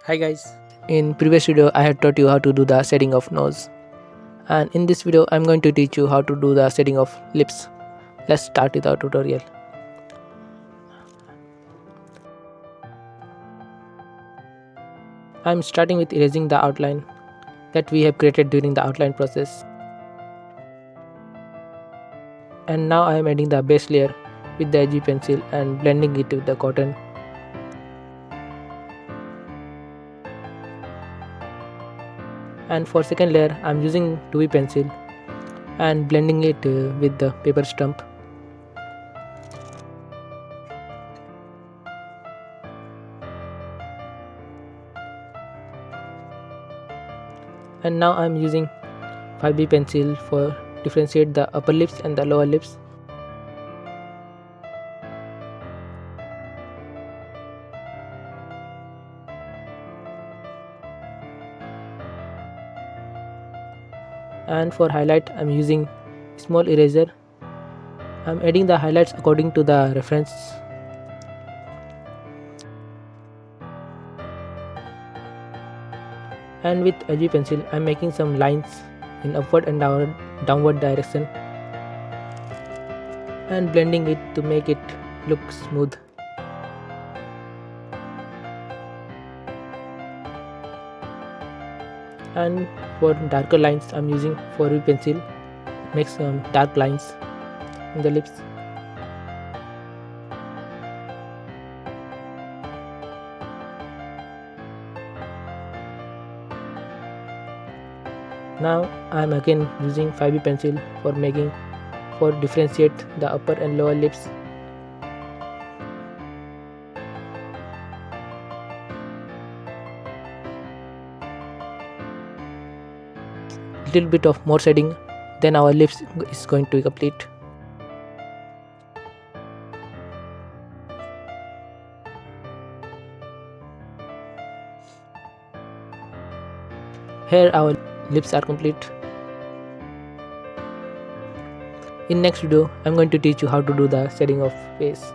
Hi guys, in previous video I had taught you how to do the setting of nose, and in this video I'm going to teach you how to do the setting of lips. Let's start with our tutorial. I'm starting with erasing the outline that we have created during the outline process, and now I am adding the base layer with the edgy pencil and blending it with the cotton. And for second layer I'm using 2B pencil and blending it with the paper stump. And now I'm using 5B pencil for differentiate the upper lips and the lower lips. And for highlight I'm using small eraser. I'm adding the highlights according to the reference. And with edgy pencil I'm making some lines in upward and downward direction and blending it to make it look smooth. And for darker lines I'm using 4B pencil, make some dark lines in the lips. Now I am again using 5B pencil for differentiate the upper and lower lips. Little bit of more shading, then our lips is going to be complete. Here our lips are complete. In next video I'm going to teach you how to do the shading of face.